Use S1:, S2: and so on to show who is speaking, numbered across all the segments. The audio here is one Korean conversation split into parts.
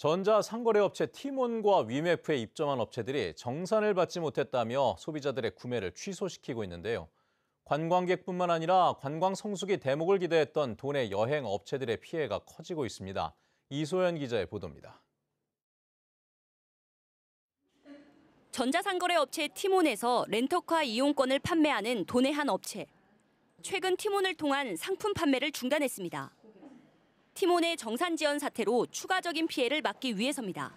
S1: 전자상거래업체 티몬과 위메프에 입점한 업체들이 정산을 받지 못했다며 소비자들의 구매를 취소시키고 있는데요. 관광객뿐만 아니라 관광 성수기 대목을 기대했던 도내 여행 업체들의 피해가 커지고 있습니다. 이소연 기자의 보도입니다.
S2: 전자상거래 업체 티몬에서 렌터카 이용권을 판매하는 도내 한 업체. 최근 티몬을 통한 상품 판매를 중단했습니다. 티몬의 정산 지연 사태로 추가적인 피해를 막기 위해서입니다.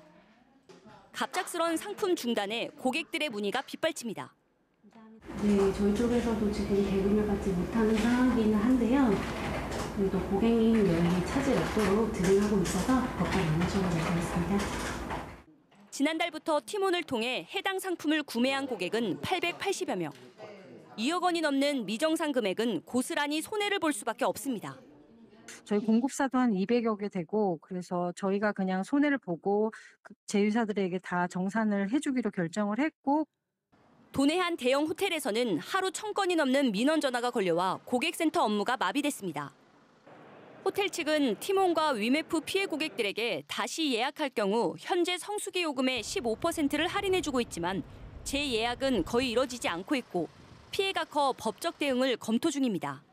S2: 갑작스런 상품 중단에 고객들의 문의가 빗발칩니다.
S3: 네, 저희 쪽에서도 지금 대금을 받지 못하는 상황이기는 한데요. 또 고객님 여행이 차질 없도록 진행하고 있어서 법과 연락처를 내고 있습니다.
S2: 지난달부터 티몬을 통해 해당 상품을 구매한 고객은 880여 명. 2억 원이 넘는 미정산 금액은 고스란히 손해를 볼 수밖에 없습니다.
S4: 저희 공급사도 한 200여 개 되고 그래서 저희가 그냥 손해를 보고 제휴사들에게 다 정산을 해주기로 결정을 했고.
S2: 도내 한 대형 호텔에서는 하루 1000건이 넘는 민원 전화가 걸려와 고객센터 업무가 마비됐습니다. 호텔 측은 티몬과 위메프 피해 고객들에게 다시 예약할 경우 현재 성수기 요금의 15%를 할인해주고 있지만 재예약은 거의 이뤄지지 않고 있고 피해가 커 법적 대응을 검토 중입니다.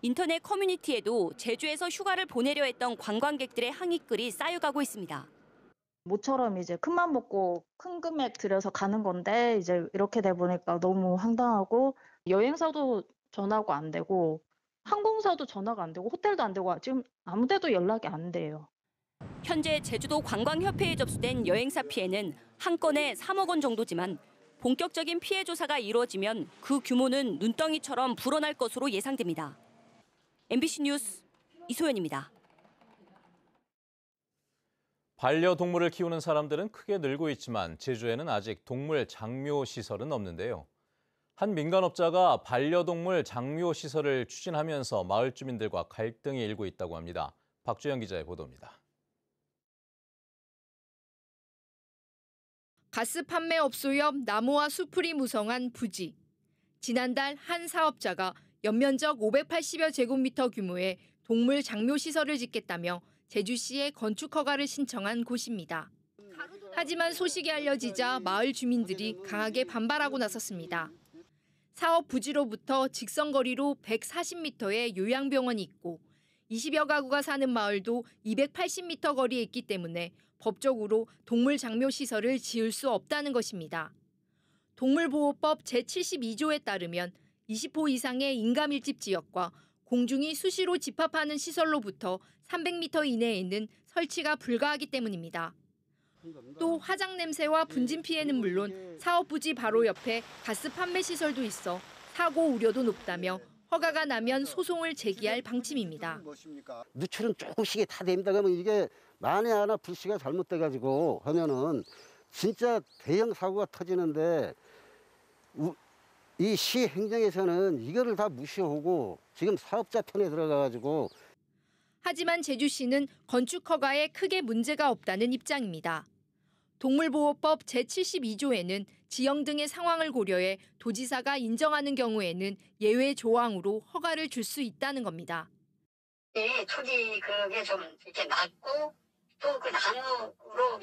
S2: 인터넷 커뮤니티에도 제주에서 휴가를 보내려 했던 관광객들의 항의글이 쌓여가고 있습니다.
S5: 모처럼 이제 큰맘 먹고 큰 금액 들여서 가는 건데 이제 이렇게 돼 보니까 너무 황당하고 여행사도 전화가 안 되고 항공사도 전화가 안 되고 호텔도 안 되고 지금 아무 데도 연락이 안 돼요.
S2: 현재 제주도 관광협회에 접수된 여행사 피해는 한 건에 3억 원 정도지만 본격적인 피해 조사가 이루어지면 그 규모는 눈덩이처럼 불어날 것으로 예상됩니다. MBC 뉴스 이소연입니다.
S1: 반려동물을 키우는 사람들은 크게 늘고 있지만 제주에는 아직 동물 장묘 시설은 없는데요. 한 민간업자가 반려동물 장묘 시설을 추진하면서 마을 주민들과 갈등이 일고 있다고 합니다. 박주영 기자의 보도입니다.
S6: 가스 판매 업소 옆 나무와 수풀이 무성한 부지. 지난달 한 사업자가 연면적 580여 제곱미터 규모의 동물 장묘 시설을 짓겠다며 제주시에 건축 허가를 신청한 곳입니다. 하지만 소식이 알려지자 마을 주민들이 강하게 반발하고 나섰습니다. 사업 부지로부터 직선거리로 140m의 요양병원이 있고 20여 가구가 사는 마을도 280m 거리에 있기 때문에 법적으로 동물 장묘 시설을 지을 수 없다는 것입니다. 동물보호법 제72조에 따르면 20호 이상의 인가밀집 지역과 공중이 수시로 집합하는 시설로부터 300m 이내에는 설치가 불가하기 때문입니다. 또 화장 냄새와 분진 피해는 물론 사업 부지 바로 옆에 가스 판매 시설도 있어 사고 우려도 높다며 허가가 나면 소송을 제기할 방침입니다.
S7: 누출은 조금씩 다 됩니다. 그러면 이게 만에 하나 불씨가 잘못돼가지고 하면은 진짜 대형 사고가 터지는데 이 시 행정에서는 이거를 다 무시하고 지금 사업자 편에 들어가가지고.
S6: 하지만 제주시는 건축 허가에 크게 문제가 없다는 입장입니다. 동물보호법 제72조에는 지형 등의 상황을 고려해 도지사가 인정하는 경우에는 예외 조항으로 허가를 줄 수 있다는 겁니다.
S8: 이 토지 그게 좀 이렇게 낮고 또 그 나무로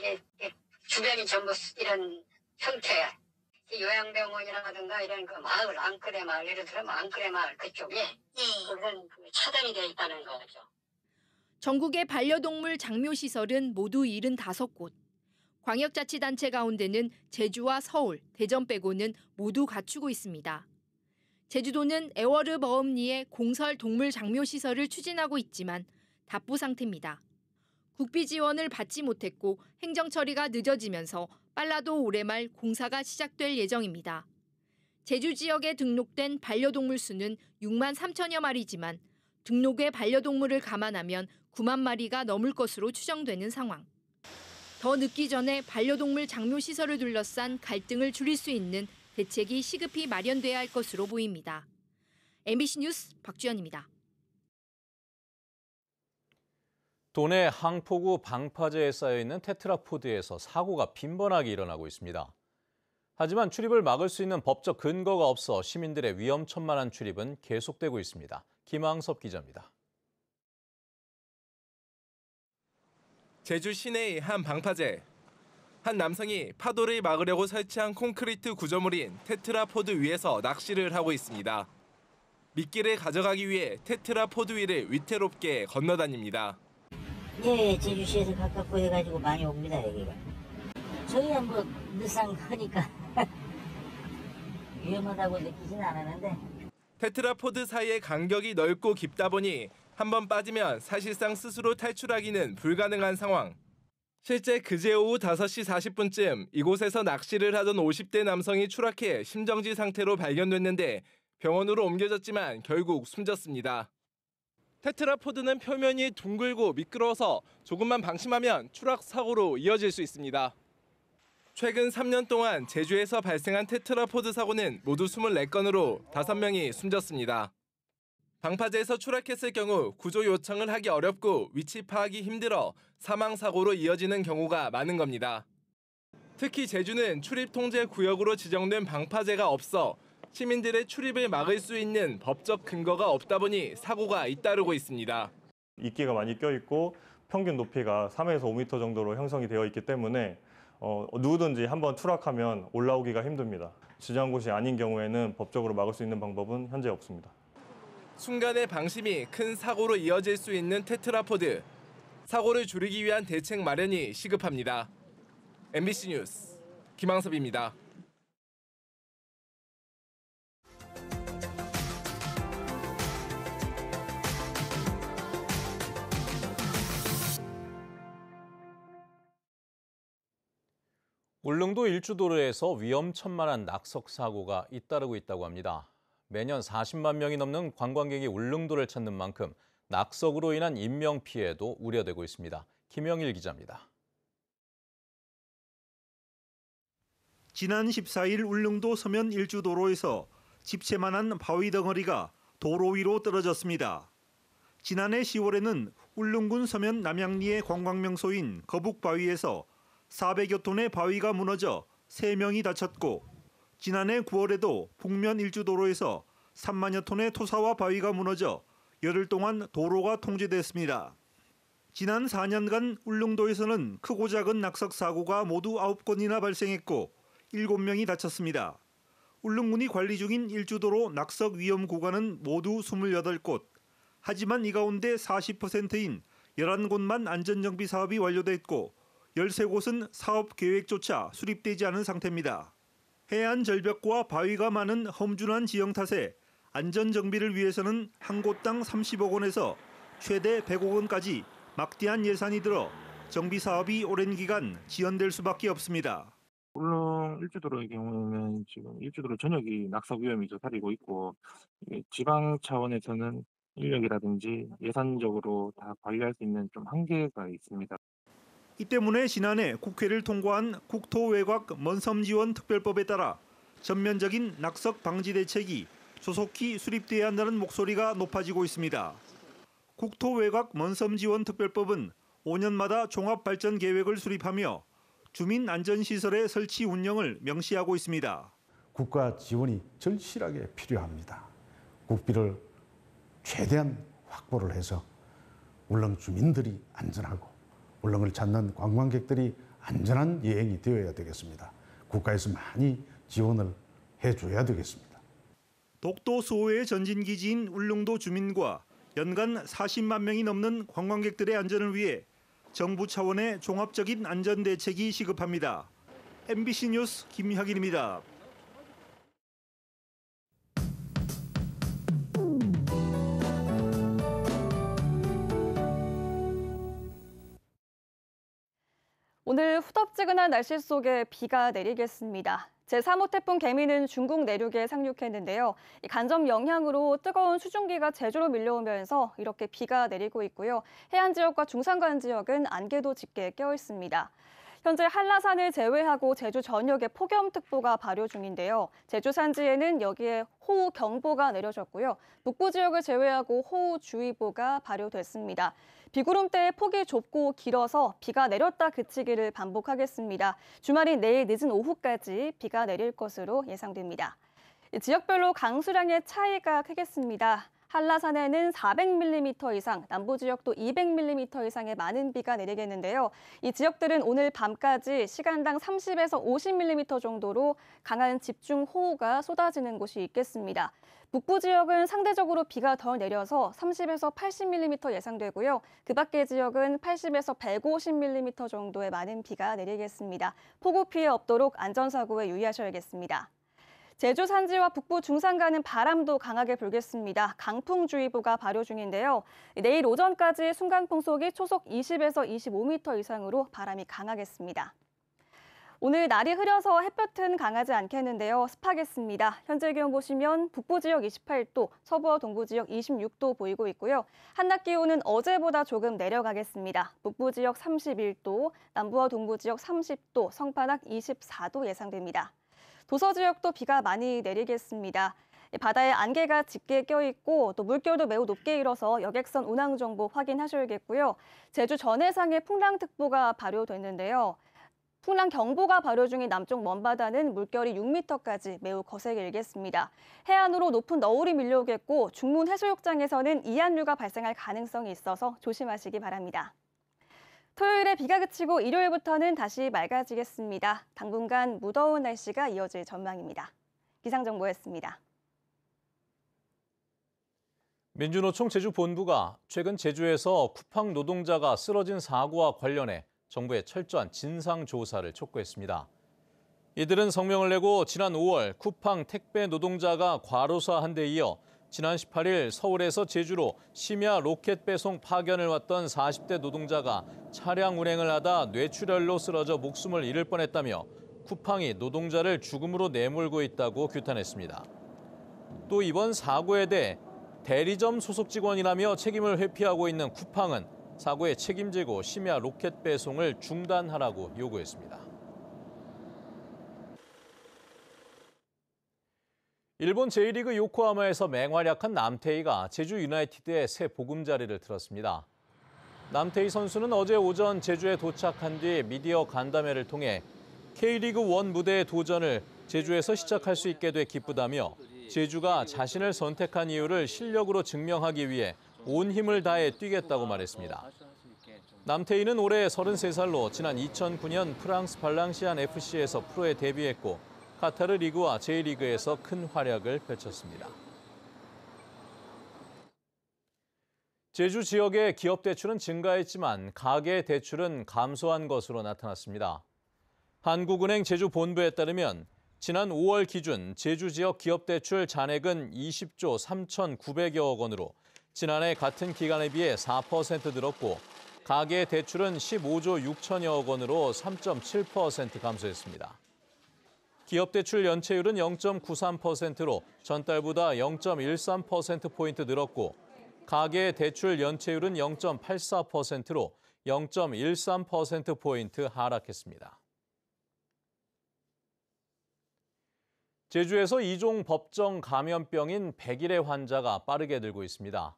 S8: 주변이 전부 이런 형태, 요양병원이라든가 이런 그 마을, 앙크레 마을, 예를 들면 앙크레 마을 그쪽에 그런 차단이 되어 있다는 거죠.
S6: 전국의 반려동물 장묘 시설은 모두 75곳. 광역자치단체 가운데는 제주와 서울, 대전 빼고는 모두 갖추고 있습니다. 제주도는 애월읍 어음리에 공설 동물 장묘 시설을 추진하고 있지만 답부 상태입니다. 국비 지원을 받지 못했고 행정 처리가 늦어지면서 빨라도 올해 말 공사가 시작될 예정입니다. 제주 지역에 등록된 반려동물 수는 6만 3천여 마리지만 등록의 반려동물을 감안하면 9만 마리가 넘을 것으로 추정되는 상황. 더 늦기 전에 반려동물 장묘 시설을 둘러싼 갈등을 줄일 수 있는 대책이 시급히 마련돼야 할 것으로 보입니다. MBC 뉴스 박주연입니다.
S1: 도내 항포구 방파제에 쌓여있는 테트라포드에서 사고가 빈번하게 일어나고 있습니다. 하지만 출입을 막을 수 있는 법적 근거가 없어 시민들의 위험천만한 출입은 계속되고 있습니다. 김항섭 기자입니다.
S9: 제주 시내의 한 방파제. 한 남성이 파도를 막으려고 설치한 콘크리트 구조물인 테트라포드 위에서 낚시를 하고 있습니다. 미끼를 가져가기 위해 테트라포드 위를 위태롭게 건너다닙니다.
S10: 예, 제주시에서 가깝고 해가지고 많이 옵니다, 여기가. 저희야 뭐 늘상 하니까 위험하다고 느끼진 않았는데.
S9: 테트라포드 사이의 간격이 넓고 깊다 보니 한번 빠지면 사실상 스스로 탈출하기는 불가능한 상황. 실제 그제 오후 5시 40분쯤 이곳에서 낚시를 하던 50대 남성이 추락해 심정지 상태로 발견됐는데 병원으로 옮겨졌지만 결국 숨졌습니다. 테트라포드는 표면이 둥글고 미끄러워서 조금만 방심하면 추락 사고로 이어질 수 있습니다. 최근 3년 동안 제주에서 발생한 테트라포드 사고는 모두 24건으로 5명이 숨졌습니다. 방파제에서 추락했을 경우 구조 요청을 하기 어렵고 위치 파악이 힘들어 사망 사고로 이어지는 경우가 많은 겁니다. 특히 제주는 출입 통제 구역으로 지정된 방파제가 없어 시민들의 출입을 막을 수 있는 법적 근거가 없다 보니 사고가 잇따르고 있습니다.
S11: 이끼가 많이 껴있고 평균 높이가 3에서 5m 정도로 형성이 되어 있기 때문에 누구든지 한번 추락하면 올라오기가 힘듭니다. 지정한 곳이 아닌 경우에는 법적으로 막을 수 있는 방법은 현재 없습니다.
S9: 순간의 방심이 큰 사고로 이어질 수 있는 테트라포드. 사고를 줄이기 위한 대책 마련이 시급합니다. MBC 뉴스 김항섭입니다.
S1: 울릉도 일주도로에서 위험천만한 낙석 사고가 잇따르고 있다고 합니다. 매년 40만 명이 넘는 관광객이 울릉도를 찾는 만큼 낙석으로 인한 인명피해도 우려되고 있습니다. 김영일 기자입니다.
S12: 지난 14일 울릉도 서면 일주도로에서 집채만한 바위 덩어리가 도로 위로 떨어졌습니다. 지난해 10월에는 울릉군 서면 남양리의 관광명소인 거북바위에서 400여 톤의 바위가 무너져 3명이 다쳤고 지난해 9월에도 북면 일주도로에서 3만여 톤의 토사와 바위가 무너져 열흘 동안 도로가 통제됐습니다. 지난 4년간 울릉도에서는 크고 작은 낙석 사고가 모두 9건이나 발생했고 7명이 다쳤습니다. 울릉군이 관리 중인 일주도로 낙석 위험 구간은 모두 28곳. 하지만 이 가운데 40%인 11곳만 안전정비 사업이 완료됐고 13곳은 사업 계획조차 수립되지 않은 상태입니다. 해안 절벽과 바위가 많은 험준한 지형 탓에 안전정비를 위해서는 한 곳당 30억 원에서 최대 100억 원까지 막대한 예산이 들어 정비 사업이 오랜 기간 지연될 수밖에 없습니다.
S13: 울릉 일주도로의 경우에는 지금 일주도로 전역이 낙석 위험이 저타리고 있고 지방 차원에서는 인력이라든지 예산적으로 다 관리할 수 있는 좀 한계가 있습니다.
S12: 이 때문에 지난해 국회를 통과한 국토외곽 먼섬지원 특별법에 따라 전면적인 낙석 방지 대책이 조속히 수립돼야 한다는 목소리가 높아지고 있습니다. 국토외곽 먼섬지원 특별법은 5년마다 종합발전 계획을 수립하며 주민 안전시설의 설치 운영을 명시하고 있습니다.
S14: 국가 지원이 절실하게 필요합니다. 국비를 최대한 확보를 해서 울릉 주민들이 안전하고 울릉을 찾는 관광객들이 안전한 여행이 되어야 되겠습니다. 국가에서 많이 지원을 해줘야 되겠습니다.
S12: 독도 수호의 전진기지인 울릉도 주민과 연간 40만 명이 넘는 관광객들의 안전을 위해 정부 차원의 종합적인 안전대책이 시급합니다. MBC 뉴스 김혁인입니다.
S15: 오늘 후덥지근한 날씨 속에 비가 내리겠습니다. 제3호 태풍 개미는 중국 내륙에 상륙했는데요. 간접 영향으로 뜨거운 수증기가 제주로 밀려오면서 이렇게 비가 내리고 있고요. 해안 지역과 중산간 지역은 안개도 짙게 껴 있습니다. 현재 한라산을 제외하고 제주 전역에 폭염특보가 발효 중인데요. 제주 산지에는 여기에 호우경보가 내려졌고요. 북부 지역을 제외하고 호우주의보가 발효됐습니다. 비구름대의 폭이 좁고 길어서 비가 내렸다 그치기를 반복하겠습니다. 주말인 내일 늦은 오후까지 비가 내릴 것으로 예상됩니다. 지역별로 강수량의 차이가 크겠습니다. 한라산에는 400mm 이상, 남부 지역도 200mm 이상의 많은 비가 내리겠는데요. 이 지역들은 오늘 밤까지 시간당 30에서 50mm 정도로 강한 집중호우가 쏟아지는 곳이 있겠습니다. 북부 지역은 상대적으로 비가 덜 내려서 30에서 80mm 예상되고요. 그 밖의 지역은 80에서 150mm 정도의 많은 비가 내리겠습니다. 폭우 피해 없도록 안전사고에 유의하셔야겠습니다. 제주 산지와 북부 중산간은 바람도 강하게 불겠습니다. 강풍주의보가 발효 중인데요. 내일 오전까지 순간풍속이 초속 20에서 25m 이상으로 바람이 강하겠습니다. 오늘 날이 흐려서 햇볕은 강하지 않겠는데요. 습하겠습니다. 현재 기온 보시면 북부 지역 28도, 서부와 동부 지역 26도 보이고 있고요. 한낮 기온은 어제보다 조금 내려가겠습니다. 북부 지역 31도, 남부와 동부 지역 30도, 성판악 24도 예상됩니다. 도서 지역도 비가 많이 내리겠습니다. 바다에 안개가 짙게 껴있고 또 물결도 매우 높게 일어서 여객선 운항 정보 확인하셔야겠고요. 제주 전해상에 풍랑특보가 발효됐는데요. 풍랑경보가 발효 중인 남쪽 먼바다는 물결이 6m까지 매우 거세게 일겠습니다. 해안으로 높은 너울이 밀려오겠고 중문 해수욕장에서는 이한류가 발생할 가능성이 있어서 조심하시기 바랍니다. 토요일에 비가 그치고 일요일부터는 다시 맑아지겠습니다. 당분간 무더운 날씨가 이어질 전망입니다. 기상정보였습니다.
S1: 민주노총 제주본부가 최근 제주에서 쿠팡 노동자가 쓰러진 사고와 관련해 정부에 철저한 진상조사를 촉구했습니다. 이들은 성명을 내고 지난 5월 쿠팡 택배 노동자가 과로사한 데 이어 지난 18일 서울에서 제주로 심야 로켓 배송 파견을 왔던 40대 노동자가 차량 운행을 하다 뇌출혈로 쓰러져 목숨을 잃을 뻔했다며 쿠팡이 노동자를 죽음으로 내몰고 있다고 규탄했습니다. 또 이번 사고에 대해 대리점 소속 직원이라며 책임을 회피하고 있는 쿠팡은 사고에 책임지고 심야 로켓 배송을 중단하라고 요구했습니다. 일본 제1리그 요코하마에서 맹활약한 남태희가 제주 유나이티드의 새 보금자리를 틀었습니다. 남태희 선수는 어제 오전 제주에 도착한 뒤 미디어 간담회를 통해 K리그 1 무대의 도전을 제주에서 시작할 수 있게 돼 기쁘다며 제주가 자신을 선택한 이유를 실력으로 증명하기 위해 온 힘을 다해 뛰겠다고 말했습니다. 남태희는 올해 33살로 지난 2009년 프랑스 발랑시안 FC에서 프로에 데뷔했고 카타르 리그와 J리그에서 큰 활약을 펼쳤습니다. 제주 지역의 기업 대출은 증가했지만 가계 대출은 감소한 것으로 나타났습니다. 한국은행 제주본부에 따르면 지난 5월 기준 제주 지역 기업 대출 잔액은 20조 3,900여억 원으로 지난해 같은 기간에 비해 4% 늘었고 가계 대출은 15조 6천여억 원으로 3.7% 감소했습니다. 기업 대출 연체율은 0.93%로 전달보다 0.13%포인트 늘었고 가계 대출 연체율은 0.84%로 0.13%포인트 하락했습니다. 제주에서 2종 법정 감염병인 백일의 환자가 빠르게 늘고 있습니다.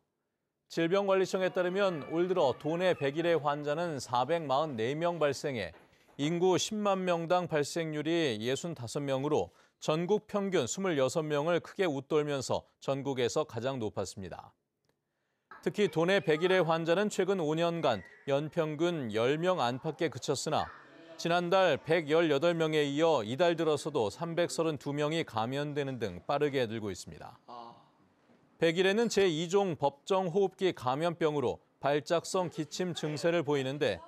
S1: 질병관리청에 따르면 올 들어 도내 백일의 환자는 444명 발생해 인구 10만 명당 발생률이 65명으로 전국 평균 26명을 크게 웃돌면서 전국에서 가장 높았습니다. 특히 도내 백일의 환자는 최근 5년간 연평균 10명 안팎에 그쳤으나 지난달 118명에 이어 이달 들어서도 332명이 감염되는 등 빠르게 늘고 있습니다. 백일에는 제2종 법정 호흡기 감염병으로 발작성 기침 증세를 보이는데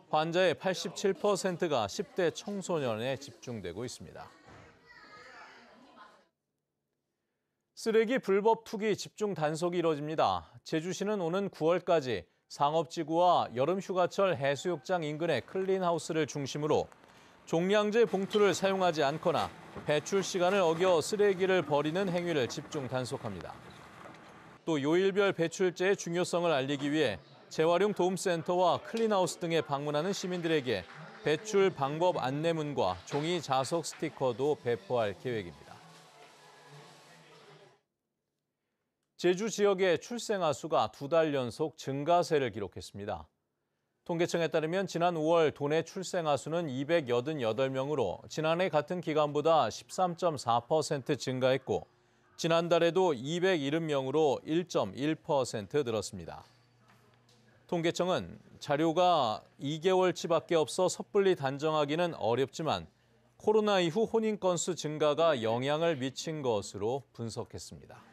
S1: 환자의 87%가 10대 청소년에 집중되고 있습니다. 쓰레기 불법 투기 집중 단속이 이뤄집니다. 제주시는 오는 9월까지 상업지구와 여름휴가철 해수욕장 인근의 클린하우스를 중심으로 종량제 봉투를 사용하지 않거나 배출 시간을 어겨 쓰레기를 버리는 행위를 집중 단속합니다. 또 요일별 배출제의 중요성을 알리기 위해 재활용 도움센터와 클린하우스 등에 방문하는 시민들에게 배출 방법 안내문과 종이 자석 스티커도 배포할 계획입니다. 제주 지역의 출생아 수가 2달 연속 증가세를 기록했습니다. 통계청에 따르면 지난 5월 도내 출생아 수는 288명으로 지난해 같은 기간보다 13.4% 증가했고 지난달에도 270명으로 1.1% 늘었습니다. 통계청은 자료가 2개월치밖에 없어 섣불리 단정하기는 어렵지만 코로나 이후 혼인 건수 증가가 영향을 미친 것으로 분석했습니다.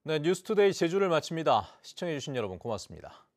S1: 네, 뉴스투데이 제주를 마칩니다. 시청해주신 여러분 고맙습니다.